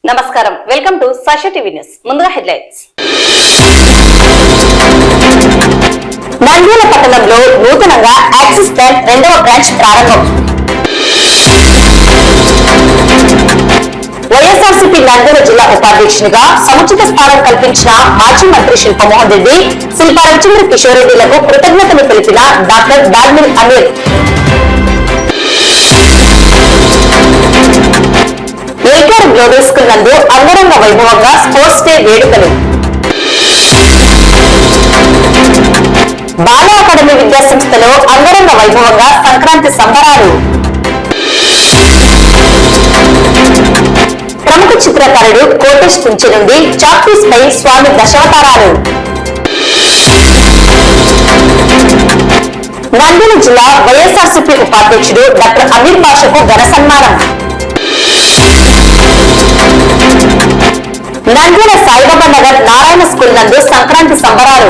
నమస్కారం, welcome to Sasha TV news. ముందుగా headlines. Nandyal పట్టణంలో నూతనంగా యాక్సిస్ బ్యాంక్ 2వ బ్రాంచ్ ప్రారంభం. వైఎస్ఆర్సీపీ నంద్యాల జిల్లా ఉపాధ్యక్షునిగా సముచిత స్థానం కల్పించిన మాజీ మంత్రి శిల్పమోహన్ రెడ్డి, శిల్పా రవిచంద్ర కిషోర్ రెడ్డిలకు కృతజ్ఞతలు తెలిపిన డాక్టర్ దాల్మిల్ అమీర్. ఏకారం గ్లోబల్ స్కూల్ నందు అంగరంగ వైభవంగా స్పోర్ట్స్ డే వేడుకలు. బాల అకాడమీ విద్యా సంస్థలో అంగరంగ వైభవంగా సంక్రాంతి సంబరాలు. ప్రముఖ చిత్రకారుడు కోటేష్ కుంచి నుండి చాక్పీస్ పై స్వామి దశావతారాలు. నంద్యాల జిల్లా వైఎస్ఆర్సీపీ ఉపాధ్యక్షుడు డాక్టర్ అమీర్ బాషాకు ఘన సన్మానం. నంద్యాల సాయిబాబా నగర్ నారాయణ స్కూల్ నందు సంక్రాంతి సంబరాలు.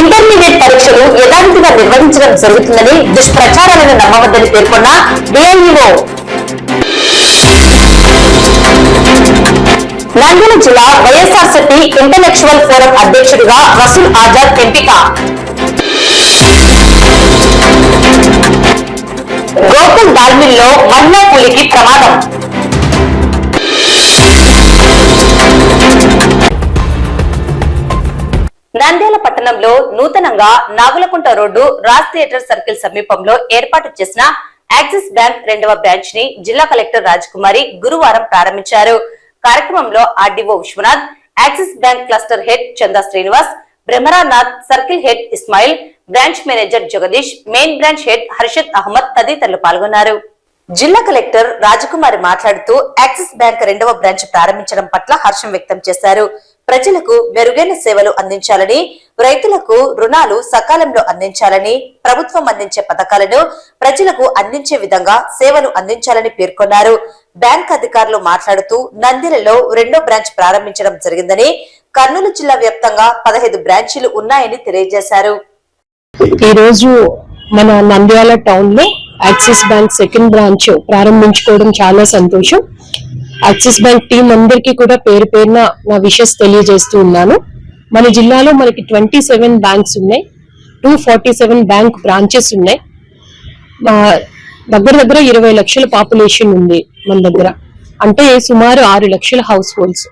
ఇంటర్మీడియట్ పరీక్షలు యథావిధిగా నిర్వహించడం జరుగుతుందని దుష్ప్రచారాలను నమ్మవద్దని పేర్కొన్న డిఐఈఓ. నంద్యాల జిల్లా వైఎస్ఆర్సీపీ ఇంటలెక్చువల్ ఫోరం అధ్యక్షుడిగా రసూల్ ఆజాద్ ఎంపిక. గోకుల్ దాల్మిల్లో వన్య పులికి ప్రమాదం. నంద్యాల పట్టణంలో నూతనంగా Nagulakunta road Raj theatre circle సమీపంలో ఏర్పాటు చేసిన యాక్సిస్ బ్యాంక్ 2వ బ్రాంచ్ ని జిల్లా కలెక్టర్ రాజకుమారి గురువారం ప్రారంభించారు. కార్యక్రమంలో RDO Viswanath, Axis bank cluster head Chanda Srinivas, Brahmaranath, circle head Ismail, branch manager Jagadish, main branch head Harshad Ahmed తదితరులు పాల్గొన్నారు. జిల్లా కలెక్టర్ రాజకుమారి మాట్లాడుతూ యాక్సిస్ బ్యాంక్ 2వ బ్రాంచ్ ప్రారంభించడం పట్ల హర్షం వ్యక్తం చేశారు. ప్రజలకు మెరుగైన సేవలు అందించాలని, రైతులకు రుణాలు సకాలంలో అందించాలని, ప్రభుత్వం అందించే పథకాలను ప్రజలకు అందించే విధంగా సేవలు అందించాలని పేర్కొన్నారు. బ్యాంక్ అధికారులు మాట్లాడుతూ నంద్యాలలో 2వ బ్రాంచ్ ప్రారంభించడం జరిగిందని, కర్నూలు జిల్లా వ్యాప్తంగా 15 బ్రాంచీలు ఉన్నాయని తెలియజేశారు. ఈ రోజు మన నంద్యాల టౌన్ లో యాక్సిస్ బ్యాంక్ 2nd బ్రాంచ్ ప్రారంభించుకోవడం చాలా సంతోషం. యాక్సిస్ బ్యాంక్ టీం అందరికీ కూడా పేరు పేరున నా విషెస్ తెలియజేస్తూ ఉన్నాను. మన జిల్లాలో మనకి 27 బ్యాంక్స్ ఉన్నాయి, 247 బ్యాంక్ బ్రాంచెస్ ఉన్నాయి. దగ్గర 20 లక్షల పాపులేషన్ ఉంది మన దగ్గర, అంటే సుమారు 6 లక్షల హౌస్ హోల్డ్స్.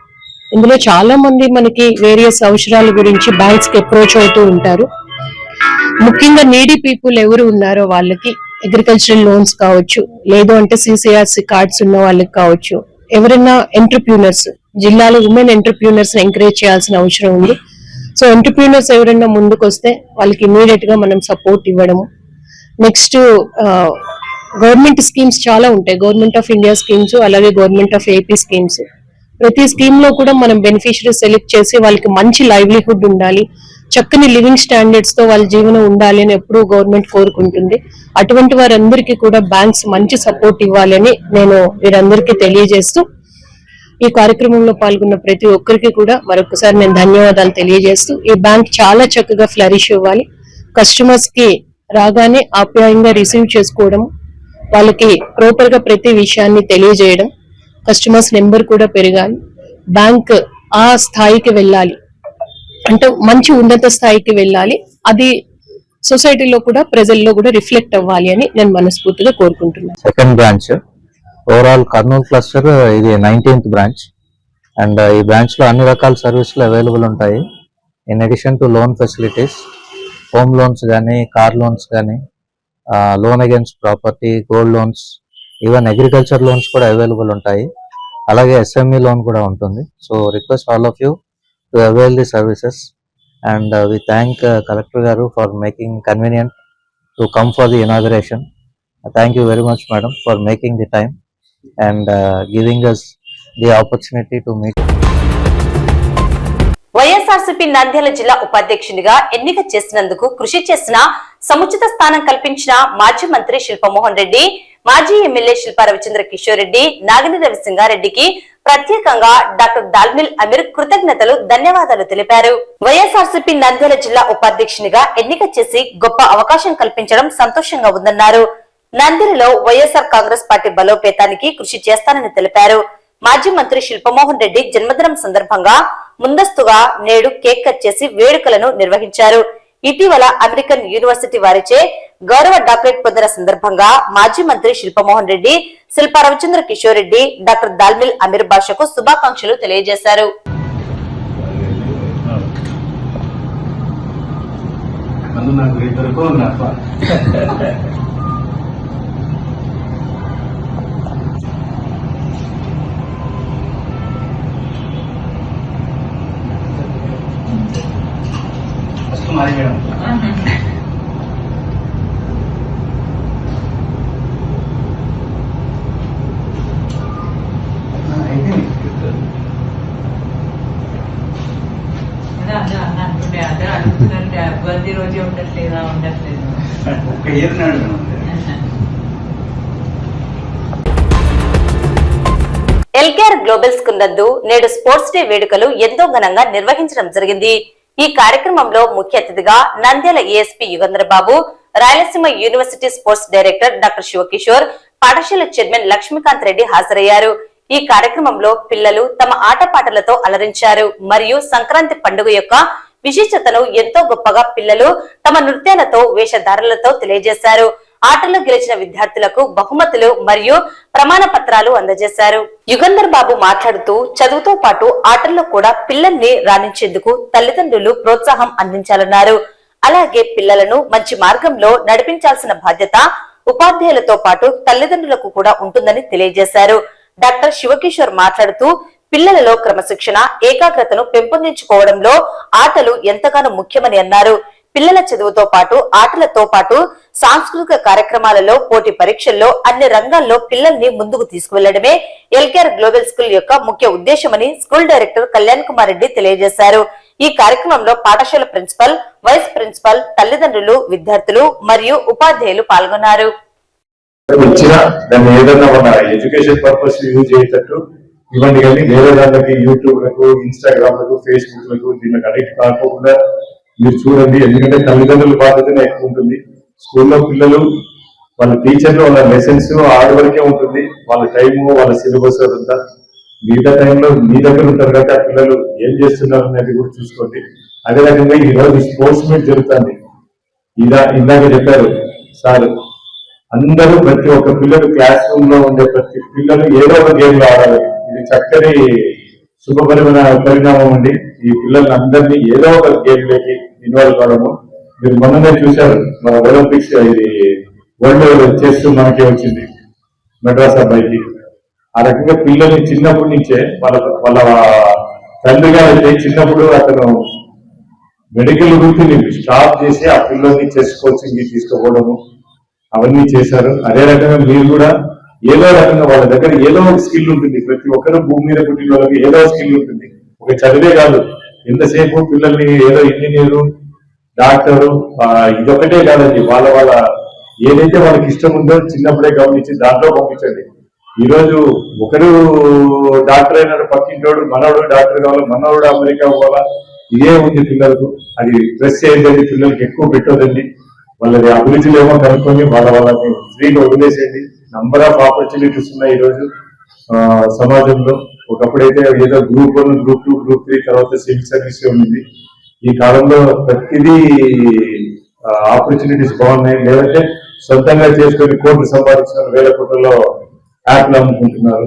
ఇందులో చాలా మంది మనకి వేరియస్ అవసరాల గురించి బ్యాంక్స్ కి అప్రోచ్ అవుతూ ఉంటారు. ముఖ్యంగా నీడీ పీపుల్ ఎవరు ఉన్నారో వాళ్ళకి అగ్రికల్చరల్ లోన్స్ కావచ్చు, లేదు అంటే సిసిఆర్సి కార్డ్స్ ఉన్న వాళ్ళకి కావచ్చు, ఎవరైనా ఎంటర్ప్రీనర్స్, జిల్లాలో ఉమెన్ ఎంటర్ప్రీనర్స్ ఎంకరేజ్ చేయాల్సిన అవసరం ఉంది. సో ఎంటర్ప్రీనర్స్ ఎవరైనా ముందుకు వస్తే వాళ్ళకి ఇమీడియట్ గా మనం సపోర్ట్ ఇవ్వడము. నెక్స్ట్ గవర్నమెంట్ స్కీమ్స్ చాలా ఉంటాయి, గవర్నమెంట్ ఆఫ్ ఇండియా స్కీమ్స్, అలాగే గవర్నమెంట్ ఆఫ్ ఏపీ స్కీమ్స్. ప్రతి స్కీమ్ లో కూడా మనం బెనిఫిషరీ సెలెక్ట్ చేసి వాళ్ళకి మంచి లైవ్లీహుడ్ ఉండాలి, చక్కని లివింగ్ స్టాండర్డ్స్ తో వాళ్ళ జీవనం ఉండాలి అని ఎప్పుడూ గవర్నమెంట్ కోరుకుంటుంది. అటువంటి వారందరికీ కూడా బ్యాంక్స్ మంచి సపోర్ట్ ఇవ్వాలని నేను వీరందరికీ తెలియజేస్తూ, ఈ కార్యక్రమంలో పాల్గొన్న ప్రతి ఒక్కరికి కూడా మరొకసారి నేను ధన్యవాదాలు తెలియజేస్తూ, ఈ బ్యాంక్ చాలా చక్కగా ఫ్లరిష్ ఇవ్వాలి. కస్టమర్స్ కి రాగానే ఆప్యాయంగా రిసీవ్ చేసుకోవడం, వాళ్ళకి ప్రాపర్ గా ప్రతి విషయాన్ని తెలియజేయడం, కస్టమర్స్ నెంబర్ కూడా పెరగాలి, బ్యాంక్ ఆ స్థాయికి వెళ్ళాలి, అంటే మంచి ఉన్నత స్థాయికి వెళ్ళాలి. అది సొసైటీలో కూడా ప్రజల్లో కూడా రిఫ్లెక్ట్ అవ్వాలి అని నేను మనస్ఫూర్తిగా కోరుకుంటున్నాను. 2nd branch overall Kurnool cluster, ఇది 19th బ్రాంచ్. అండ్ ఈ బ్రాంచ్ లో అన్ని రకాల సర్వీసులు అవైలబుల్ ఉంటాయి. In addition to loan facilities, home loans కానీ, కార్ లోన్స్ కానీ, loan against property, gold loans, even agriculture loans కూడా అవైలబుల్ ఉంటాయి. అలాగే ఎస్ఎంఈ లోన్ కూడా ఉంటుంది. So request all of you to avail the services, and we thank Collector Garu for making convenient to come for the inauguration. Thank you very much, madam, for making the time and giving us the opportunity to meet. YSRCP Nandyal జిల్లా ఉపాధ్యక్షునిగా ఎన్నిక చేసినందుకు కృషి చేసిన, సముచిత స్థానం కల్పించిన మాజీ మంత్రి శిల్పమోహన్ రెడ్డి, మాజీ ఎమ్మెల్యే శిల్పా రవిచంద్ర కిషోర్ రెడ్డి, నాగిని రవిసింగారెడ్డికి ప్రత్యేకంగా డాక్టర్ దాల్మిల్ అమీర్ కృతజ్ఞతలు, ధన్యవాదాలు తెలిపారు. వైఎస్ఆర్సీపీ నంద్యాల జిల్లా ఉపాధ్యక్షునిగా ఎన్నిక చేసి గొప్ప అవకాశం కల్పించడం సంతోషంగా ఉందన్నారు. నందిలో వైఎస్ఆర్ కాంగ్రెస్ పార్టీ బలోపేతానికి కృషి చేస్తానని తెలిపారు. మాజీ మంత్రి శిల్పమోహన్ రెడ్డి జన్మదినం సందర్భంగా ముందస్తుగా నేడు కేక్ కట్ చేసి వేడుకలను నిర్వహించారు. ఇటీవల అమెరికన్ యూనివర్సిటీ వారిచే గౌరవ డాక్టరేట్ పొందిన సందర్భంగా మాజీ మంత్రి శిల్పమోహన్ రెడ్డి, శిల్పా రవిచంద్ర కిషోర్ రెడ్డి, డాక్టర్ దాల్మిల్ అమీర్ బాషాకు శుభాకాంక్షలు తెలియజేశారు. బర్త్డే రోజే ఉండట్లేదా ఉండట్లేదు ఒక్క ఇయర్ నాడు ఎల్కేఆర్ గ్లోబల్ స్కూల్ నందు నేడు స్పోర్ట్స్ డే వేడుకలు ఎంతో ఘనంగా నిర్వహించడం జరిగింది. ఈ కార్యక్రమంలో ముఖ్య అతిథిగా Nandyal ASP Yugandhar Babu, Rayalaseema university sports director doctor Shivakishore, పాఠశాల చైర్మన్ లక్ష్మీకాంత్ రెడ్డి హాజరయ్యారు. ఈ కార్యక్రమంలో పిల్లలు తమ ఆటపాటలతో అలరించారు మరియు సంక్రాంతి పండుగ యొక్క విశిష్టతను ఎంతో గొప్పగా పిల్లలు తమ నృత్యాలతో, వేషధారణలతో తెలియజేశారు. ఆటల్లో గెలిచిన విద్యార్థులకు బహుమతులు మరియు ప్రమాణ పత్రాలు అందజేశారు. యుగంధర్ బాబు మాట్లాడుతూ చదువుతో పాటు ఆటల్లో కూడా పిల్లల్ని రాణించేందుకు తల్లిదండ్రులు ప్రోత్సాహం అందించాలన్నారు. అలాగే పిల్లలను మంచి మార్గంలో నడిపించాల్సిన బాధ్యత ఉపాధ్యాయులతో పాటు తల్లిదండ్రులకు కూడా ఉంటుందని తెలియజేశారు. డాక్టర్ శివకిషోర్ మాట్లాడుతూ పిల్లలలో క్రమశిక్షణ, ఏకాగ్రతను పెంపొందించుకోవడంలో ఆటలు ఎంతగానో ముఖ్యమని అన్నారు. పిల్లల చదువుతో పాటు ఆటలతో పాటు సాంస్కృతిక కార్యక్రమాలలో, పోటీ పరీక్షల్లో అన్ని రంగాల్లో పిల్లల్ని ముందుకు తీసుకువెళ్లడమే ఎల్కేఆర్ గ్లోబల్ స్కూల్ యొక్క ముఖ్య ఉద్దేశమని స్కూల్ డైరెక్టర్ కళ్యాణ్ కుమార్ రెడ్డి తెలియజేశారు. ఈ కార్యక్రమంలో పాఠశాల ప్రిన్సిపల్, వైస్ ప్రిన్సిపల్, తల్లిదండ్రులు, విద్యార్థులు మరియు ఉపాధ్యాయులు పాల్గొన్నారు. ఎడ్యుకేషన్ పర్పస్ యూజ్ అయ్యేటట్టు ఇవన్నీ కానీ వేరే దానికి యూట్యూబ్ లకు, ఇన్స్టాగ్రామ్ లకు, ఫేస్బుక్ లకు దీనికి అడిక్ట్ కాకుండా మీరు చూడండి. ఎందుకంటే తల్లిదండ్రుల బాధ్యతనే ఎక్కువ ఉంటుంది. స్కూల్లో పిల్లలు వాళ్ళ టీచర్లు వాళ్ళ లెసన్స్ ఆడ వరకే ఉంటుంది. వాళ్ళ టైము, వాళ్ళ సిలబస్ అంతా మిగతా టైంలో మీ దగ్గర ఉంటారు కాబట్టి ఆ పిల్లలు ఏం చేస్తున్నారు అనేది కూడా చూసుకోండి. అదే రకంగా ఈ రోజు స్పోర్ట్స్ మీట్ జరుగుతుంది. ఇందాక చెప్పారు సార్, అందరూ ప్రతి ఒక్క పిల్లలు క్లాస్ రూమ్ లో ఉండే ప్రతి పిల్లలు ఏదో ఒక గేమ్ లో ఆడాలి. ఇది చక్కని పరిణామం అండి. ఈ పిల్లలందరినీ ఏదో ఒక గేమ్ లోకి ఇన్వాల్వ్ కావడము. మీరు మొన్ననే చూశారు, మన ఒలింపిక్స్ ఇది వరల్డ్ చెస్ మనకి వచ్చింది మెడ్రాస్ అబ్బాయికి. ఆ రకంగా పిల్లల్ని చిన్నప్పటి నుంచే వాళ్ళ తండ్రి గారు చిన్నప్పుడు అతను మెడికల్ వృత్తిని స్టాప్ చేసి ఆ పిల్లల్ని చెస్ కోచింగ్ తీసుకోవడము అవన్నీ చేశారు. అదే రకంగా మీరు కూడా ఏదో రకంగా వాళ్ళ దగ్గర ఏదో ఒక స్కిల్ ఉంటుంది. ప్రతి ఒక్కరు భూమి మీద పుట్టిన వాళ్ళకి ఏదో స్కిల్ ఉంటుంది. ఒక చదివే కాదు, ఎంతసేపు పిల్లల్ని ఏదో ఇంజనీరు, డాక్టరు ఇదొకటే కాదండి. వాళ్ళ ఏదైతే వాళ్ళకి ఇష్టం ఉందో చిన్నప్పుడే గమనించి దాంట్లో పంపించండి. ఈరోజు ఒకరు డాక్టర్ అయినాడు, పక్కింటోడు మనోడు డాక్టర్ కావాలి, మనోడు అమెరికా పోవాలా, ఇదే ఉంది పిల్లలకు. అది స్ట్రెస్ ఏంటండి, పిల్లలకి ఎక్కువ పెట్టొద్దండి. వాళ్ళది అభిరుచులు ఏమో కనుక్కొని వాళ్ళని ఫ్రీగా వదిలేసేయండి. నంబర్ ఆఫ్ ఆపర్చునిటీస్ ఉన్నాయి ఈరోజు సమాజంలో. ఒకప్పుడైతే ఏదో గ్రూప్ 1, గ్రూప్ 2, గ్రూప్ 3 తర్వాత సివిల్ సర్వీస్ ఉంది. ఈ కాలంలో ప్రతిదీ ఆపర్చునిటీస్ బాగున్నాయి. లేదంటే సొంతంగా చేసుకుని కోట్లు సంపాదించిన వేల కోట్లలో యాప్లు అమ్ముకుంటున్నారు.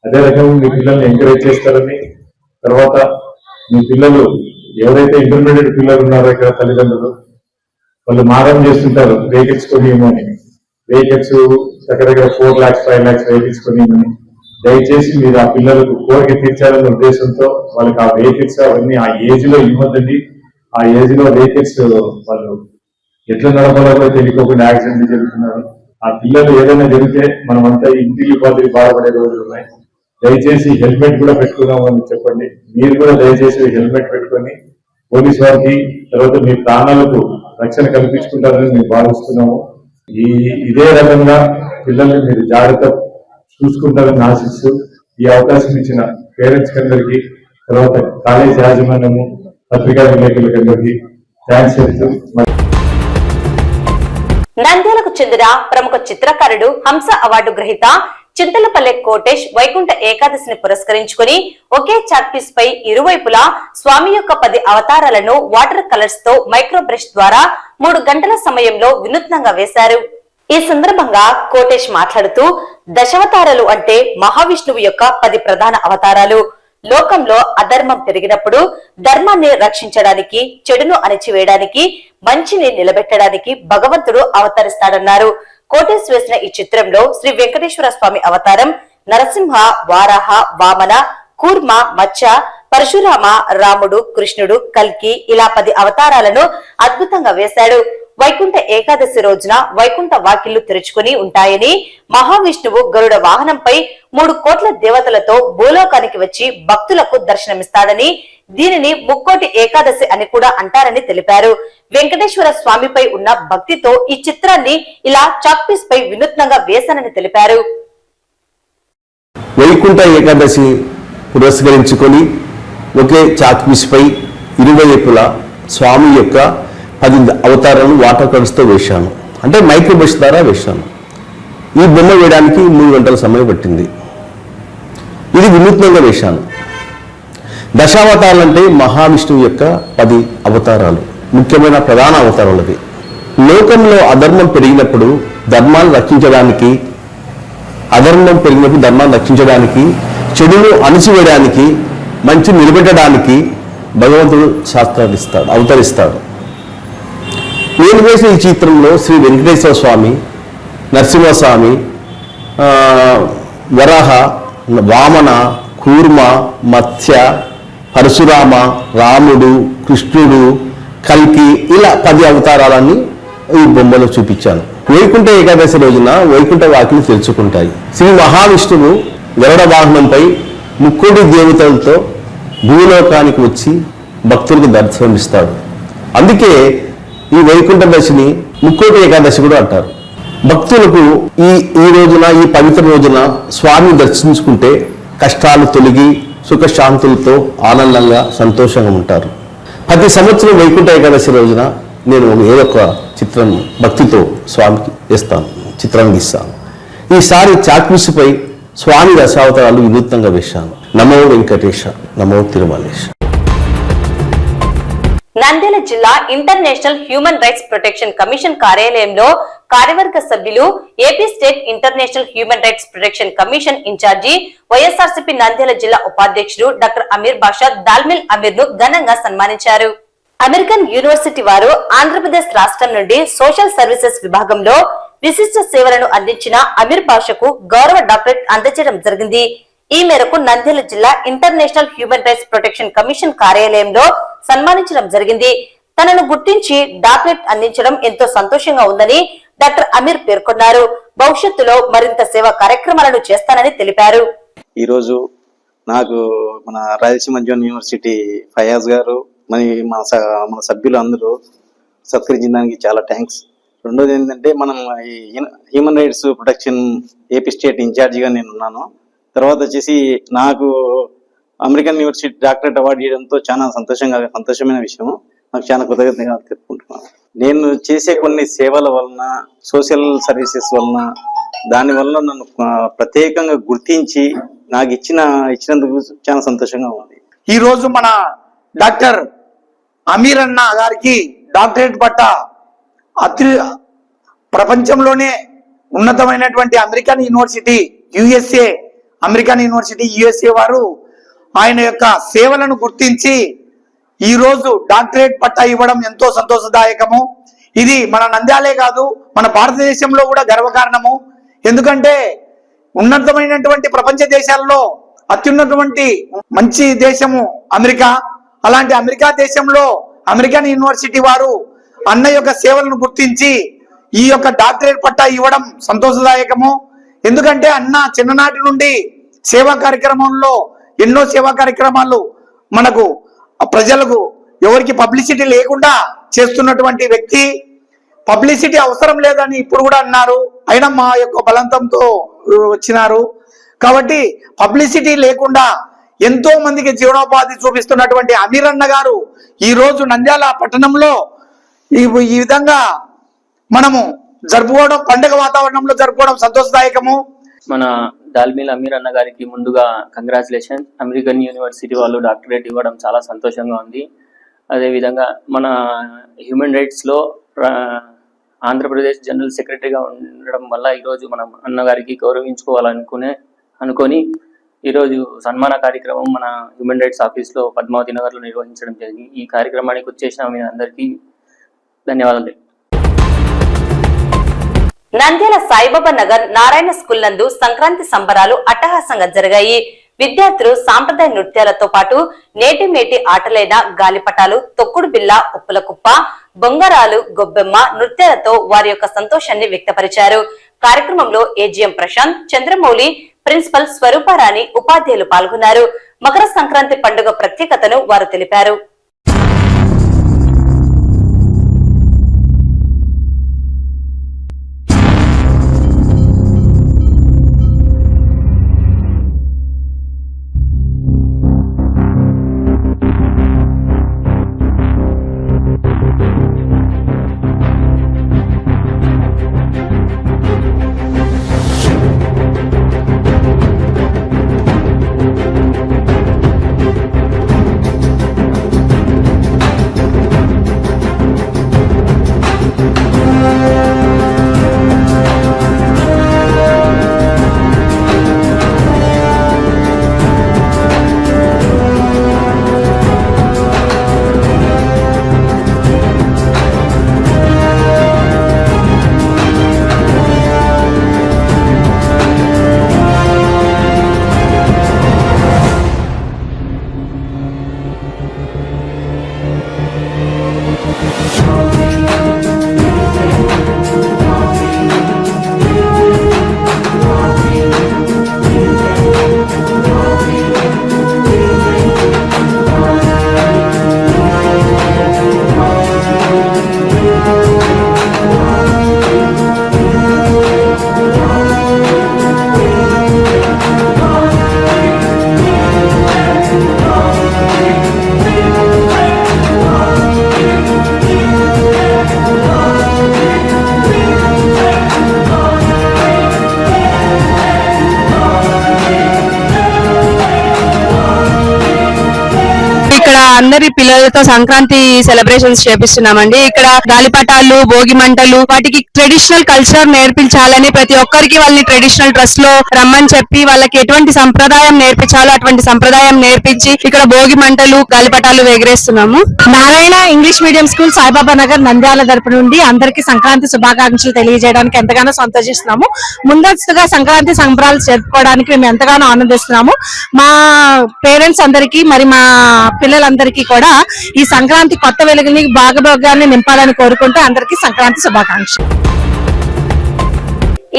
అదే రకంగా మీ పిల్లల్ని ఎంకరేజ్ చేస్తారని, తర్వాత మీ పిల్లలు ఎవరైతే ఇంటర్మీడియట్ పిల్లలు ఉన్నారో ఇక్కడ తల్లిదండ్రులు వాళ్ళు మారం చేస్తుంటారు వెహికల్స్ కొనియమని. వెహికల్స్ దగ్గర 4 lakhs 5 lakhs వెహికల్స్ కొనియమని. దయచేసి మీరు ఆ పిల్లలకు కోరిక తీర్చాలనే ఉద్దేశంతో వాళ్ళకి ఆ వెహికల్స్ అవన్నీ ఆ ఏజ్ లో ఇవ్వద్దండి. ఆ ఏజ్ లో వెహికల్స్ వాళ్ళు ఎట్లా నడపాలో కూడా తెలియకోకుండా యాక్సిడెంట్లు జరుగుతున్నారు. ఆ పిల్లలు ఏదైనా జరిగితే మనమంతా ఇంటికి బదిలీ బాధపడే రోజులు ఉన్నాయి. దయచేసి హెల్మెట్ కూడా పెట్టుకున్నామని చెప్పండి. మీరు కూడా దయచేసి హెల్మెట్ పెట్టుకొని పోలీస్ వారికి, తర్వాత మీ ప్రాణాలకు రక్షణ కల్పించుకుంటారని మేము భావిస్తున్నాము. ఇదే రకంగా పిల్లల్ని మీరు జాగ్రత్త చూసుకుంటారని ఆశిస్తూ ఈ అవకాశం ఇచ్చిన పేరెంట్స్ అందరికీ, తర్వాత కాలేజ్ యాజమాన్యము, పత్రికా విలేకరులకి అందరికీ థ్యాంక్స్ చెప్తూ నంద్యాలకు చెందిన ప్రముఖ చిత్రకారుడు హంస అవార్డు గ్రహీత చింతలపల్లె కోటేష్ వైకుంఠ ఏకాదశిని పురస్కరించుకుని ఒకే చాక్ పీస్ పై ఇరువైపులా స్వామి యొక్క 10 అవతారాలను వాటర్ కలర్స్ తో మైక్రో బ్రష్ ద్వారా 3 గంటల సమయంలో వినూత్నంగా వేశారు. ఈ సందర్భంగా కోటేష్ మాట్లాడుతూ దశావతారాలు అంటే మహావిష్ణువు యొక్క 10 ప్రధాన అవతారాలు. లోకంలో అధర్మం పెరిగినప్పుడు ధర్మాన్ని రక్షించడానికి, చెడును అణిచివేయడానికి, మంచిని నిలబెట్టడానికి భగవంతుడు అవతరిస్తాడన్నారు. కోటేశ్ వేసిన ఈ చిత్రంలో శ్రీ వెంకటేశ్వర స్వామి అవతారం, నరసింహ, వారాహ, వామన, కూర్మ, మచ్చ, పరశురామ, రాముడు, కృష్ణుడు, కల్కి ఇలా 10 అవతారాలను అద్భుతంగా వేశాడు. వైకుంఠ ఏకాదశి రోజున వైకుంఠ వాకిళ్లు తెరుచుకుని ఉంటాయని, మహావిష్ణువు గరుడ వాహనంపై 3 కోట్ల దేవతలతో భూలోకానికి వచ్చి భక్తులకు దర్శనమిస్తాడని, దీనిని ముక్కోటి ఏకాదశి అని కూడా అంటారని తెలిపారు. వెంకటేశ్వర స్వామిపై ఉన్న భక్తితో ఈ చిత్రాన్ని ఇలా చాక్ పీస్ పై వినూత్నంగా వేశానని తెలిపారు. వైకుంఠ ఏకాదశి పురస్కరించుకొని ఒకే చాక్ పీస్ పై ఇరువైపులా స్వామి యొక్క 10 అవతారాలు వాటర్ కలర్స్తో వేశాను. అంటే మైక్రో బ్రష్ ద్వారా వేశాను. ఈ బొమ్మ వేయడానికి 3 గంటల సమయం పట్టింది. ఇది వినూత్నంగా వేశాను. దశావతారాలు అంటే మహావిష్ణువు యొక్క 10 అవతారాలు, ముఖ్యమైన ప్రధాన అవతారాలు అవి. లోకంలో అధర్మం పెరిగినప్పుడు ధర్మాన్ని రక్షించడానికి, చెడును అణిచివేయడానికి, మంచి నిలబెట్టడానికి భగవంతుడు అవతరిస్తాడు. నేను వేసిన ఈ చిత్రంలో శ్రీ వెంకటేశ్వర స్వామి, నరసింహస్వామి, వరాహ, వామన, కూర్మ, మత్స్య, పరశురామ, రాముడు, కృష్ణుడు, కల్కి ఇలా 10 అవతారాలని ఈ బొమ్మలో చూపించాను. వైకుంఠ ఏకాదశి రోజున వైకుంఠ వాకిలు తెరుచుకుంటాయి. శ్రీ మహావిష్ణువు గరుడ వాహనంపై 3 కోటి దేవతలతో భూలోకానికి వచ్చి భక్తులకు దర్శనమిస్తాడు. అందుకే ఈ వైకుంఠ దశని ముక్కోటి ఏకాదశి కూడా అంటారు. భక్తులకు ఈ రోజున, ఈ పవిత్ర రోజున స్వామిని దర్శించుకుంటే కష్టాలు తొలగి సుఖశాంతులతో ఆనందంగా సంతోషంగా ఉంటారు. ప్రతి సంవత్సరం వైకుంఠ ఏకాదశి రోజున నేను ఏదో ఒక చిత్రం భక్తితో స్వామికి వేస్తాను, చిత్రాన్ని గీస్తాను. ఈసారి చాక్ పీస్ పై స్వామి దశావతారాలు వినూత్నంగా వేశాను. నమో వెంకటేశ, నమో తిరుమలేశ. నంద్యాల జిల్లా international human rights protection commission కార్యాలయంలో కార్యవర్గ సభ్యులు, AP state international human rights protection commission incharge, YSRCP Nandyal జిల్లా ఉపాధ్యక్షుడు డాక్టర్ అమీర్ బాషా దాల్మిల్ అమీర్ ను ఘనంగా సన్మానించారు. అమెరికన్ యూనివర్సిటీ వారు ఆంధ్రప్రదేశ్ రాష్ట్రం నుండి సోషల్ సర్వీసెస్ విభాగంలో విశిష్ట సేవలను అందించిన అమీర్ బాషాకు గౌరవ డాక్టరేట్ అందజేయడం జరిగింది. ఈ మేరకు నంద్యాల జిల్లా international human rights protection commission కార్యాలయంలో సన్మానించడం జరిగింది. తనను గుర్తించి డాక్టరేట్ అందించడం ఎంతో సంతోషంగా ఉందని డాక్టర్ అమీర్ పేర్కొన్నారు. భవిష్యత్తులో మరింత సేవా కార్యక్రమాలను చేస్తానని తెలిపారు. ఈ రోజు నాకు మన రాయలసీమ జోన్ యూనివర్సిటీ ఫయాజ్ గారు, మన సభ్యులు అందరూ సత్కరించిన దానికి చాలా థ్యాంక్స్. రెండోది ఏంటంటే, మనం ఈ human rights protection AP state ఇన్ఛార్జిగా నేను ఉన్నాను. తర్వాత వచ్చేసి నాకు అమెరికన్ యూనివర్సిటీ డాక్టరేట్ అవార్డు ఇవ్వడంతో చాలా సంతోషమైన విషయం. నాకు చాలా కృతజ్ఞతగా తెలుపుకుంటున్నాను. నేను చేసే కొన్ని సేవల వలన, సోషల్ సర్వీసెస్ వలన, దాని వల్ల నన్ను ప్రత్యేకంగా గుర్తించి నాకు ఇచ్చినందుకు చాలా సంతోషంగా ఉంది. ఈ రోజు మన డాక్టర్ అమీర్ అన్న గారికి డాక్టరేట్ పట్టా ప్రపంచంలోనే ఉన్నతమైనటువంటి అమెరికన్ యూనివర్సిటీ యుఎస్ఏ వారు ఆయన యొక్క సేవలను గుర్తించి ఈ రోజు డాక్టరేట్ పట్టా ఇవ్వడం ఎంతో సంతోషదాయకము. ఇది మన నంద్యాలే కాదు, మన భారతదేశంలో కూడా గర్వకారణము. ఎందుకంటే ఉన్నతమైనటువంటి ప్రపంచ దేశాల్లో అత్యున్నతమైన మంచి దేశము అమెరికా. అలాంటి అమెరికా దేశంలో అమెరికన్ యూనివర్సిటీ వారు అన్న యొక్క సేవలను గుర్తించి ఈ యొక్క డాక్టరేట్ పట్టా ఇవ్వడం సంతోషదాయకము. ఎందుకంటే అన్న చిన్ననాటి నుండి సేవా కార్యక్రమంలో ఎన్నో సేవా కార్యక్రమాలు మనకు ప్రజలకు ఎవరికి పబ్లిసిటీ లేకుండా చేస్తున్నటువంటి వ్యక్తి. పబ్లిసిటీ అవసరం లేదని ఇప్పుడు కూడా అన్నారు, అయినా మా యొక్క బలవంతంతో వచ్చినారు. కాబట్టి పబ్లిసిటీ లేకుండా ఎంతో మందికి జీవనోపాధి చూపిస్తున్నటువంటి అమీర్ అన్న గారు ఈ రోజు నంద్యాల పట్టణంలో ఈ విధంగా మనము జరుపుకోవడం, పండుగ వాతావరణంలో జరుపుకోవడం సంతోషదాయకము. మన దాల్మిల్ అమీర్ అన్న గారికి ముందుగా కంగ్రాచులేషన్. అమెరికన్ యూనివర్సిటీ వాళ్ళు డాక్టరేట్ ఇవ్వడం చాలా సంతోషంగా ఉంది. అదేవిధంగా మన హ్యూమన్ రైట్స్లో ఆంధ్రప్రదేశ్ జనరల్ సెక్రటరీగా ఉండడం వల్ల ఈరోజు మనం అన్నగారికి అనుకొని ఈరోజు సన్మాన కార్యక్రమం మన హ్యూమన్ రైట్స్ ఆఫీస్లో పద్మావతి నగర్లో నిర్వహించడం జరిగింది. ఈ కార్యక్రమానికి వచ్చేసిన మీ అందరికీ ధన్యవాదాలు. నంద్యాల సాయిబాబా నగర్ నారాయణ స్కూల్ నందు సంక్రాంతి సంబరాలు అట్టహాసంగా జరిగాయి. విద్యార్థులు సాంప్రదాయ నృత్యాలతో పాటు నేటి మేటి ఆటలైన గాలిపటాలు, తొక్కుడు బిల్ల, ఉప్పుల కుప్ప, బొంగరాలు, గొబ్బెమ్మ నృత్యాలతో వారి యొక్క సంతోషాన్ని వ్యక్తపరిచారు. కార్యక్రమంలో ఏజీఎం ప్రశాంత్, చంద్రమౌళి, ప్రిన్సిపల్ స్వరూపారాణి, ఉపాధ్యాయులు పాల్గొన్నారు. మకర సంక్రాంతి పండుగ ప్రత్యేకతను వారు తెలిపారు. అందరి పిల్లలతో సంక్రాంతి సెలబ్రేషన్స్ చేపిస్తున్నామండి. ఇక్కడ గాలిపటాలు, భోగి మంటలు, వాటికి ట్రెడిషనల్ కల్చర్ నేర్పించాలని ప్రతి ఒక్కరికి వాళ్ళని ట్రెడిషనల్ డ్రెస్ లో రమ్మని చెప్పి వాళ్ళకి ఎటువంటి సంప్రదాయం నేర్పించాలో అటువంటి సంప్రదాయం నేర్పించి ఇక్కడ భోగి మంటలు, గాలిపటాలు ఎగరేస్తున్నాము. Narayana English medium school Saibaba Nagar Nandyal తరపు నుండి అందరికీ సంక్రాంతి శుభాకాంక్షలు తెలియజేయడానికి ఎంతగానో సంతోషిస్తున్నాము. ముందస్తుగా సంక్రాంతి సంబరాలు జరుపుకోవడానికి మేము ఎంతగానో ఆనందిస్తున్నాము. మా పేరెంట్స్ అందరికీ మరి మా పిల్లలందరికీ కూడా ఈ సంక్రాంతి కొత్త వెలుగుని భాగభాగాన్ని నింపాలని కోరుకుంటూ అందరికీ సంక్రాంతి శుభాకాంక్షలు.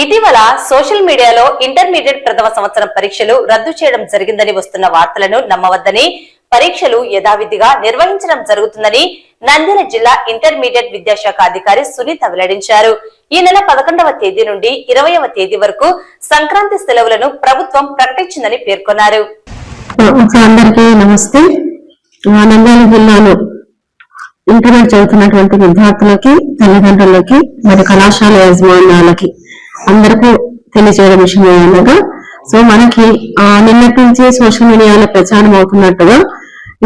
ఇటీవల సోషల్ మీడియాలో ఇంటర్మీడియట్ ప్రథమ సంవత్సరం పరీక్షలు రద్దు చేయడం జరిగిందని వస్తున్న వార్తలను నమ్మవద్దని, పరీక్షలు యథావిధిగా నిర్వహించడం జరుగుతుందని నంద్యాల జిల్లా ఇంటర్మీడియట్ విద్యాశాఖ అధికారి సునీత వెల్లడించారు. ఈ నెల 11వ తేదీ నుండి 20వ తేదీ వరకు సంక్రాంతి సెలవులను ప్రభుత్వం ప్రకటించిందని పేర్కొన్నారు. అందరికీ నమస్తే. నంద్యాల జిల్లాలో ఇంటర్మీడియట్ చదువుతున్నటువంటి విద్యార్థులకి, తల్లిదండ్రులకి, మరి కళాశాల యాజమాన్యాలకి అందరికీ తెలియజేయడం విషయం ఏమనగా, సో మనకి నిన్నటి నుంచి సోషల్ మీడియాలో ప్రచారం అవుతున్నట్టుగా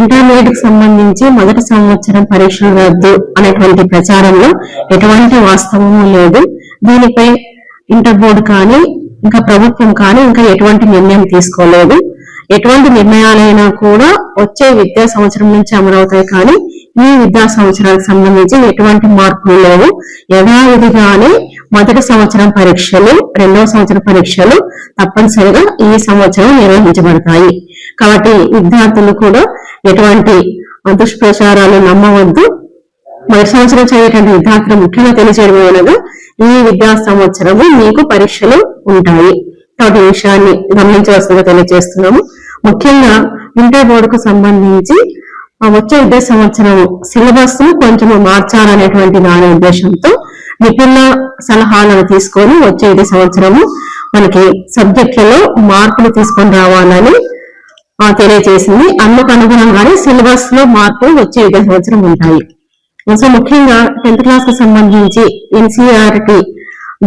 ఇంటర్మీడియట్ కి సంబంధించి మొదటి సంవత్సరం పరీక్షలు రద్దు అనేటువంటి ప్రచారంలో ఎటువంటి వాస్తవము లేదు. దీనిపై ఇంటర్ బోర్డు కానీ ఇంకా ప్రభుత్వం కానీ ఇంకా ఎటువంటి నిర్ణయం తీసుకోలేదు. ఎటువంటి నిర్ణయాలైనా కూడా వచ్చే విద్యా సంవత్సరం నుంచి అమలవుతాయి కానీ ఈ విద్యా సంవత్సరానికి సంబంధించి ఎటువంటి మార్పులు లేవు. యథావిధిగానే మొదటి సంవత్సరం పరీక్షలు, రెండవ సంవత్సరం పరీక్షలు తప్పనిసరిగా ఈ సంవత్సరం నిర్వహించబడతాయి. కాబట్టి విద్యార్థులు కూడా ఎటువంటి దుష్ప్రచారాలు నమ్మవద్దు. మొదటి సంవత్సరం చదివేటువంటి విద్యార్థులు ముఖ్యంగా తెలియజేయడం ఈ విద్యా సంవత్సరము మీకు పరీక్షలు ఉంటాయి. కాబట్టి ఈ విషయాన్ని గమనించవలసిందిగా తెలియజేస్తున్నాము. ముఖ్యంగా ఇంటర్ బోర్డుకు సంబంధించి వచ్చే విద్యా సంవత్సరం సిలబస్ ను కొంచెం మార్చాలనేటువంటి దాని ఉద్దేశంతో నిపుణుల సలహాలను తీసుకొని వచ్చే విద్యా సంవత్సరము మనకి సబ్జెక్టులలో మార్పులు తీసుకొని రావాలని తెలియజేసింది. అందుకు అనుగుణంగానే సిలబస్ లో మార్పులు వచ్చే విద్యా సంవత్సరం ఉంటాయి. సో ముఖ్యంగా 10th క్లాస్ కు సంబంధించి ఎన్సీఆర్టీ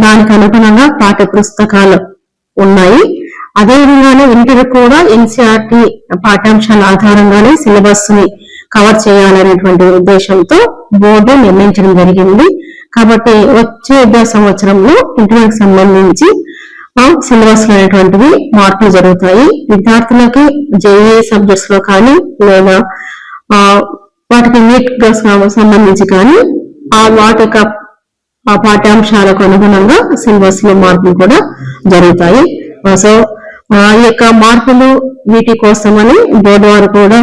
దానికి అనుగుణంగా పాఠ్య పుస్తకాలు ఉన్నాయి. అదే విధంగానే ఇంటర్ కూడా ఎన్సీఆర్టీ పాఠ్యాంశాల ఆధారంగానే సిలబస్ ని కవర్ చేయాలనేటువంటి ఉద్దేశంతో బోర్డు నిర్ణయించడం జరిగింది. కాబట్టి వచ్చే విద్యా సంవత్సరంలో ఇంటర్కి సంబంధించి సిలబస్ అనేటువంటివి మార్పులు జరుగుతాయి. విద్యార్థులకి జేఈ సబ్జెక్ట్స్ లో కానీ లేదా వాటికి నీట్ సంబంధించి కానీ వాటి యొక్క పాఠ్యాంశాలకు అనుగుణంగా సిలబస్ లో మార్పులు కూడా జరుగుతాయి. సో ఈ యొక్క మార్పులు వీటి కోసమని బోర్డు వారు కూడా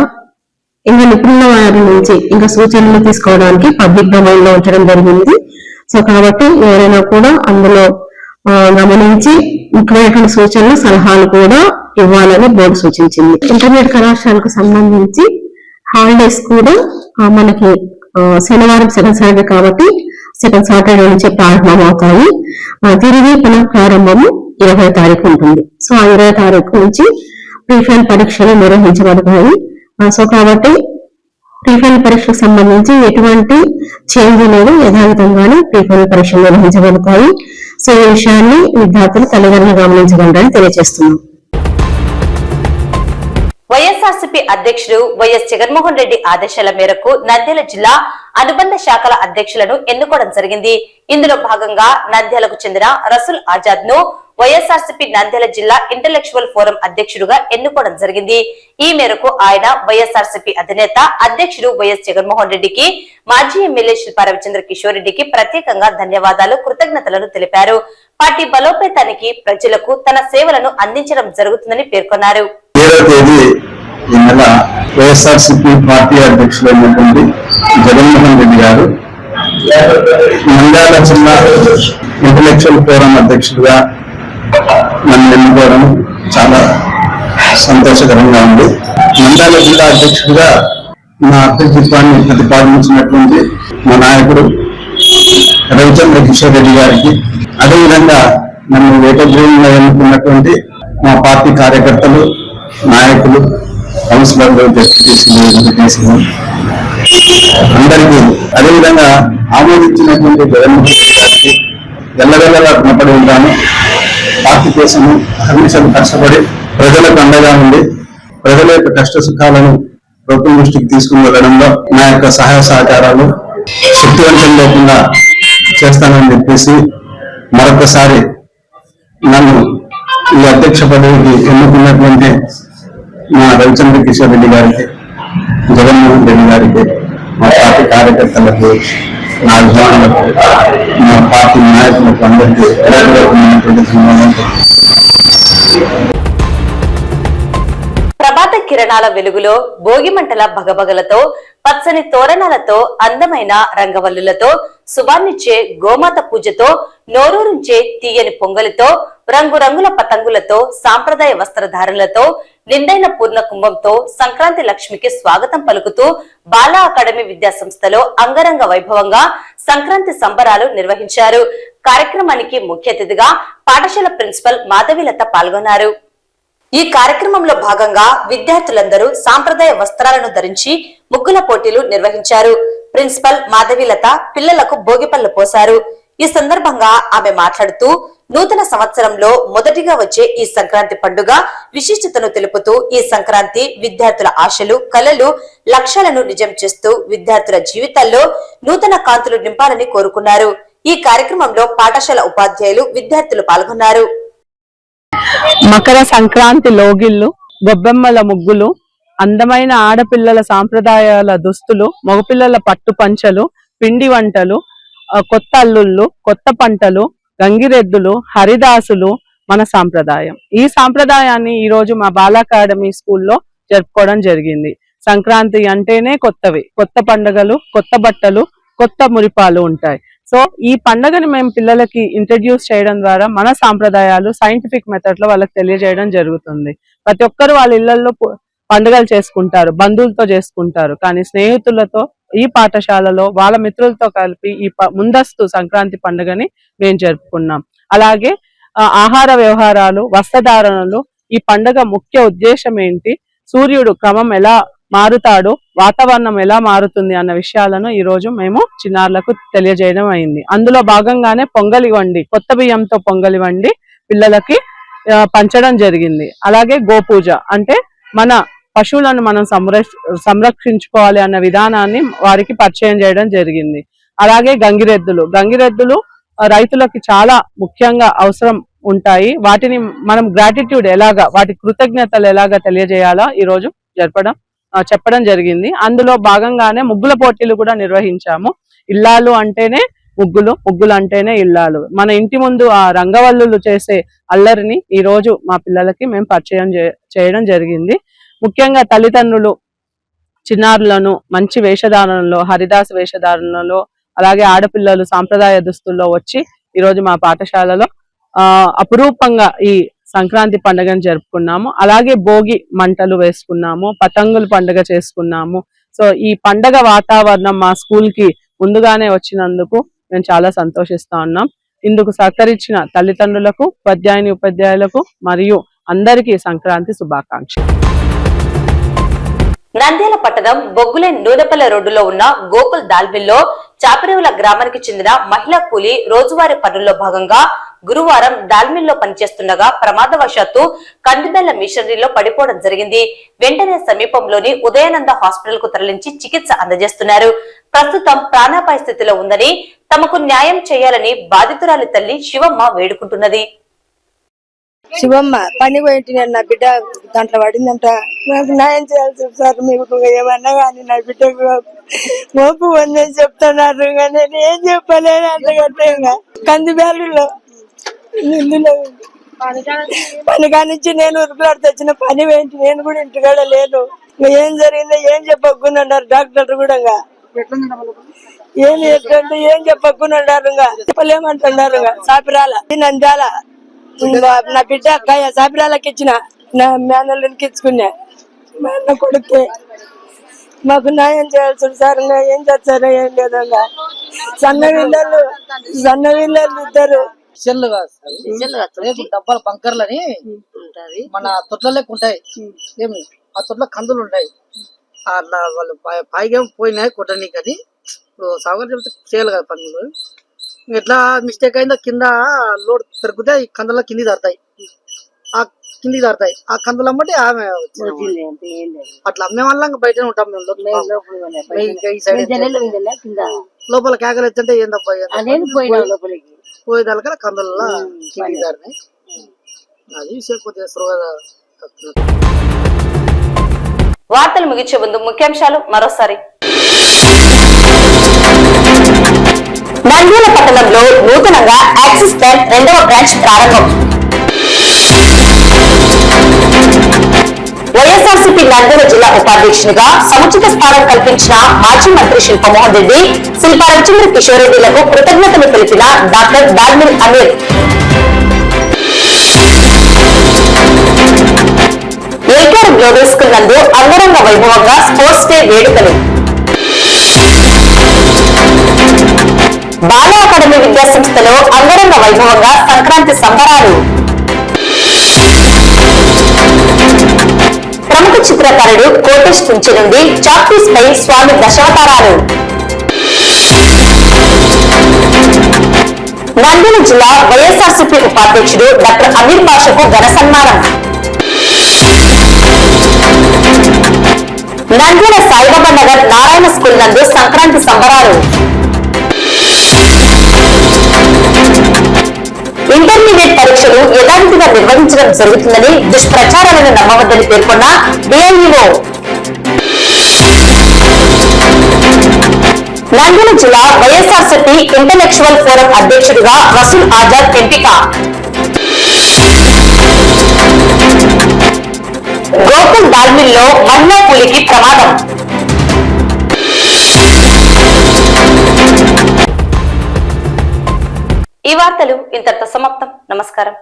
ఇంకా నిపుణుల వారి నుంచి ఇంకా సూచనలు తీసుకోవడానికి పబ్లిక్ డొమైన్ లో ఉంచడం జరిగింది. సో కాబట్టి ఎవరైనా కూడా అందులో గమనించి ముఖ్యమైనటువంటి సూచనలు సలహాలు కూడా ఇవ్వాలని బోర్డు సూచించింది. ఇంటర్మీడియట్ కళాశాలకు సంబంధించి హాలిడేస్ కూడా మనకి శనివారం సెకండ్ సాటర్డే కాబట్టి సెకండ్ సాటర్డే నుంచి ప్రారంభమవుతాయి. తిరిగి పునః ప్రారంభము 20వ తారీఖు ఉంటుంది. సో ఆ 20వ తారీఖు నుంచి ప్రీఫైనల్ పరీక్షలు నిర్వహించబడతాయి. సో కాబట్టి ప్రీఫైనల్ పరీక్షకు సంబంధించి ఎటువంటి చేంజ్ లేదు, యథావిధంగానే ప్రీఫైనల్ పరీక్షలు నిర్వహించబడతాయి. సో ఈ విషయాన్ని విద్యార్థులు తల్లిదండ్రులు గమనించగలరని తెలియజేస్తున్నాం. వైఎస్ఆర్సీపీ అధ్యక్షుడు వైఎస్ జగన్మోహన్ రెడ్డి ఆదేశాల మేరకు నంద్యాల జిల్లా అనుబంధ శాఖల అధ్యక్షులను ఎన్నుకోవడం జరిగింది. ఇందులో భాగంగా నంద్యాలకు చెందిన రసూల్ ఆజాద్ ను వైఎస్ఆర్సీపీ నంద్యాల జిల్లా ఇంటలెక్చువల్ ఫోరం అధ్యక్షుడుగా ఎన్నుకోవడం జరిగింది. ఈ మేరకు ఆయన వైఎస్ఆర్సీపీ అధినేత అధ్యక్షుడు వైఎస్ జగన్మోహన్ రెడ్డికి, మాజీ ఎమ్మెల్యే శిల్పా రవిచంద్ర కిషోర్ రెడ్డికి ప్రత్యేకంగా ధన్యవాదాలు, కృతజ్ఞతలను తెలిపారు. పార్టీ బలోపేతానికి ప్రజలకు తన సేవలను అందించడం జరుగుతుందని పేర్కొన్నారు. 7వ తేదీ ఈ నెల వైఎస్ఆర్సీపీ పార్టీ అధ్యక్షులైనటువంటి జగన్మోహన్ రెడ్డి గారు నంద్యాల జిల్లా ఇంటలెక్చువల్ ఫోరం అధ్యక్షుడిగా నన్ను ఎన్నుకోవడం చాలా సంతోషకరంగా ఉంది. నంద్యాల జిల్లా అధ్యక్షుడిగా నా అభ్యర్థిత్వాన్ని ప్రతిపాదించినటువంటి మా నాయకుడు రవిచంద్ర కిషోర్ రెడ్డి గారికి, అదేవిధంగా నన్ను ఏకగ్రీవంగా ఎన్నుకున్నటువంటి మా పార్టీ కార్యకర్తలు, నాయకులు, కౌన్సిలర్లు, డిప్యూటీసీలు అందరికీ, అదేవిధంగా ఆమోదించినటువంటి జగన్మోహన్ రెడ్డి గారికి ఎల్లవెల్లలా రుణపడి ఉంటాను. పార్టీ కోసం అహర్నిశలు కష్టపడి ప్రజలకు అండగా ఉండి ప్రజల యొక్క కష్ట సుఖాలను ప్రభుత్వం దృష్టికి తీసుకుని వెళ్ళడంలో నా యొక్క సహాయ సహకారాలు శక్తివంతం లేకుండా చేస్తానని చెప్పేసి మరొకసారి నన్ను ఈ అధ్యక్ష పదవికి ఎన్నుకున్నటువంటి మా రవిచంద్ర కిషోర్ రెడ్డి గారికి, జగన్మోహన్ రెడ్డి గారికి, మా పార్టీ కార్యకర్తలకు, నా అభిమానులకు, మా పార్టీ నాయకులకు అందరికీ ప్రభాత కిరణాల వెలుగులో భోగిమంటల భగభగలతో, పచ్చని తోరణాలతో, అందమైన రంగవల్లులతో, శుభాన్నిచ్చే గోమాత పూజతో, నోరూరించే తీయని పొంగలితో, రంగురంగుల పతంగులతో, సాంప్రదాయ వస్త్రధారణలతో, నిండైన పూర్ణ కుంభంతో సంక్రాంతి లక్ష్మికి స్వాగతం పలుకుతూ బాలా అకాడమీ విద్యా సంస్థలో అంగరంగ వైభవంగా సంక్రాంతి సంబరాలు నిర్వహించారు. కార్యక్రమానికి ముఖ్య అతిథిగా పాఠశాల ప్రిన్సిపల్ మాధవీలత పాల్గొన్నారు. ఈ కార్యక్రమంలో భాగంగా విద్యార్థులందరూ సాంప్రదాయ వస్త్రాలను ధరించి ముగ్గుల పోటీలు నిర్వహించారు. ప్రిన్సిపల్ మాధవీలత పిల్లలకు భోగిపళ్ళు పోశారు. ఈ సందర్భంగా ఆమె మాట్లాడుతూ నూతన సంవత్సరంలో మొదటిగా వచ్చే ఈ సంక్రాంతి పండుగ విశిష్టతను తెలుపుతూ ఈ సంక్రాంతి విద్యార్థుల ఆశలు, కలలు, లక్ష్యాలను నిజం చేస్తూ విద్యార్థుల జీవితాల్లో నూతన కాంతులు నింపాలని కోరుకున్నారు. ఈ కార్యక్రమంలో పాఠశాల ఉపాధ్యాయులు, విద్యార్థులు పాల్గొన్నారు. మకర సంక్రాంతి లోగిళ్లు, గొబ్బెమ్మల ముగ్గులు, అందమైన ఆడపిల్లల సాంప్రదాయాల దుస్తులు, మగపిల్లల పట్టు పంచలు, పిండి వంటలు, కొత్త అల్లుళ్ళు, కొత్త పంటలు, గంగిరెద్దులు, హరిదాసులు మన సాంప్రదాయం. ఈ సాంప్రదాయాన్ని ఈ రోజు మా బాలా అకాడమీ స్కూల్లో జరుపుకోవడం జరిగింది. సంక్రాంతి అంటేనే కొత్తవి, కొత్త పండుగలు, కొత్త బట్టలు, కొత్త మురిపాలు ఉంటాయి. సో ఈ పండుగని మేము పిల్లలకి ఇంట్రడ్యూస్ చేయడం ద్వారా మన సాంప్రదాయాలు సైంటిఫిక్ మెథడ్ లో వాళ్ళకి తెలియజేయడం జరుగుతుంది. ప్రతి ఒక్కరు వాళ్ళ ఇళ్లలో పండుగలు చేసుకుంటారు, బంధువులతో చేసుకుంటారు, కానీ స్నేహితులతో ఈ పాఠశాలలో వాళ్ళ మిత్రులతో కలిపి ఈ ముందస్తు సంక్రాంతి పండుగని మేము జరుపుకున్నాం. అలాగే ఆహార వ్యవహారాలు, వస్త్రధారణలు, ఈ పండుగ ముఖ్య ఉద్దేశం ఏంటి, సూర్యుడు క్రమం ఎలా మారుతాడో వాతావరణం ఎలా మారుతుంది అన్న విషయాలను ఈ రోజు మేము చిన్నారులకు తెలియజేయడం అయింది. అందులో భాగంగానే పొంగలి వండి, కొత్త బియ్యంతో పొంగలి వండి పిల్లలకి పంచడం జరిగింది. అలాగే గోపూజ అంటే మన పశువులను మనం సంరక్షించుకోవాలి అన్న విధానాన్ని వారికి పరిచయం చేయడం జరిగింది. అలాగే గంగిరెద్దులు రైతులకి చాలా ముఖ్యంగా అవసరం ఉంటాయి. వాటిని మనం గ్రాటిట్యూడ్ ఎలాగా, వాటి కృతజ్ఞతలు ఎలాగా తెలియజేయాలో ఈ రోజు చెప్పడం జరిగింది. అందులో భాగంగానే ముగ్గుల పోటీలు కూడా నిర్వహించాము. ఇల్లాలు అంటేనే ముగ్గులు అంటేనే ఇల్లాలు. మన ఇంటి ముందు ఆ రంగవల్లులు చేసే అల్లరిని ఈ రోజు మా పిల్లలకి మేము పరిచయం చేయడం జరిగింది. ముఖ్యంగా తల్లిదండ్రులు చిన్నారులను మంచి వేషధారణలో, హరిదాస వేషధారణలో, అలాగే ఆడపిల్లలు సాంప్రదాయ దుస్తుల్లో వచ్చి ఈరోజు మా పాఠశాలలో అపురూపంగా ఈ సంక్రాంతి పండుగను జరుపుకున్నాము. అలాగే భోగి మంటలు వేసుకున్నాము, పతంగుల పండుగ చేసుకున్నాము. సో ఈ పండగ వాతావరణం మా స్కూల్ కి ముందుగానే వచ్చినందుకు మేము చాలా సంతోషిస్తా ఉన్నాం. ఇందుకు సహకరించిన తల్లిదండ్రులకు, ఉపాధ్యాయులకు మరియు అందరికీ సంక్రాంతి శుభాకాంక్షలు. నంద్యాల పట్టణం బొగ్గులేని నూనెపల్లె రోడ్డులో ఉన్న గోకుల్ దాల్మిల్లో చాపరేవుల గ్రామానికి చెందిన మహిళా కూలీ రోజువారీ పనుల్లో భాగంగా గురువారం దాల్మిల్లో పనిచేస్తుండగా ప్రమాదవశాత్తు కందిబెల్ల మిషనరీలో పడిపోవడం జరిగింది. వెంటనే సమీపంలోని ఉదయానంద హాస్పిటల్ కు తరలించి చికిత్స అందజేస్తున్నారు. ప్రస్తుతం ప్రాణాపాయ స్థితిలో ఉందని, తమకు న్యాయం చేయాలని బాధితురాలి తల్లి శివమ్మ వేడుకుంటున్నది. శివమ్మ పని పోయింటి, నా బిడ్డ దాంట్లో పడిందంట, నాకు న్యాయం చేయాల్సి సార్. మీకు ఏమన్నా కానీ నా బిడ్డకు మోపు ఉందని చెప్తున్నారు, నేను ఏం చెప్పలేను. అంతకంటే కందిబ్యాలలో నిందులో పని కానించి నేను ఉరుకులాడు తెచ్చిన పని పోయింటి, నేను కూడా ఇంటికాడ లేను. ఏం జరిగిందో ఏం చెప్పకున్నారు డాక్టర్ కూడా. ఏం చెప్పకున్నారు, చెప్పలేమంటున్నారు. సాపిరాల నంద్యాల నా బిడ్డ సాపిరాలకి ఇచ్చిన, నా మేనల్లునికి ఇచ్చుకున్నా. మా అన్న కొడుకే మాకు న్యాయం చేయాల్సి సార్. ఏం చేస్తారో ఏం లేదంగా. సన్న వీళ్ళలు ఇద్దరు డబ్బాల బంకర్లని మన తొట్లలోకి ఉంటాయి. ఏమి ఆ తొట్ల కందులు ఉంటాయి. అట్లా వాళ్ళు పైగా పోయినాయి కొట్టని. కానీ ఇప్పుడు సాగర్ చెప్తే చేయాలి కదా పనులు. ఎట్లా మిస్టేక్ అయిందో కింద లోడ్ పెరిగితే ఈ కందుల కింది దారుతాయి. ఆ కందులు అమ్మటి ఆమె అట్లా అమ్మే వాళ్ళం బయట ఉంటాం మేము. లోపల కేకలు ఎత్తుంటే ఏందబ్బా పోయేదాకా కందుల కింది దారినాయి. అది విషయపోతే వార్తలు ముగించే ముందు ముఖ్యాంశాలు మరోసారి. నంద్యాల పట్టణంలో నూతనంగా యాక్సిస్ బ్యాంక్ 2వ బ్రాంచ్ ప్రారంభం. వైఎస్ఆర్సీపీ నంద్యాల జిల్లా ఉపాధ్యక్షునిగా సముచిత స్థానం కల్పించిన మాజీ మంత్రి శిల్పమోహన్ రెడ్డి, శిల్పా రవిచంద్ర కిషోర్ రెడ్డిలకు కృతజ్ఞతలు తెలిపిన డాక్టర్ దాల్మిల్ అమీర్. ఏకారం గ్లోబల్ స్కూల్ నందు అంగరంగ వైభవంగా స్పోర్ట్స్ డే వేడుకలు. బాల అకాడమీ విద్యా సంస్థలో అంగరంగ వైభవంగా సంక్రాంతి సంబరాలు. ప్రముఖ చిత్రకారుడు కోటేష్ కుంచి నుండి చాక్పీస్ పై స్వామి దశావతారాలు. నంద్యాల జిల్లా వైఎస్ఆర్సీపీ ఉపాధ్యక్షుడు డాక్టర్ అమీర్ బాషకు ఘన సన్మానం. నంద్యాల సాయిబాబా నగర్ నారాయణ స్కూల్ నందు సంక్రాంతి సంబరాలు. ఇంటర్మీడియట్ పరీక్షలు యథావిధిగా నిర్వహించడం జరుగుతుందని, దుష్ప్రచారాలను నమ్మవద్దని పేర్కొన్న డిఐఈఓ. నంద్యాల జిల్లా వైఎస్ఆర్సీపీ ఇంటలెక్చువల్ ఫోరం అధ్యక్షుడిగా రసూల్ ఆజాద్ ఎంపిక. గోకుల్ దాల్మిల్లో మహిళా కూలీకి ప్రమాదం. ఈ వార్తలు ఇంతటితో సమాప్తం. నమస్కారం.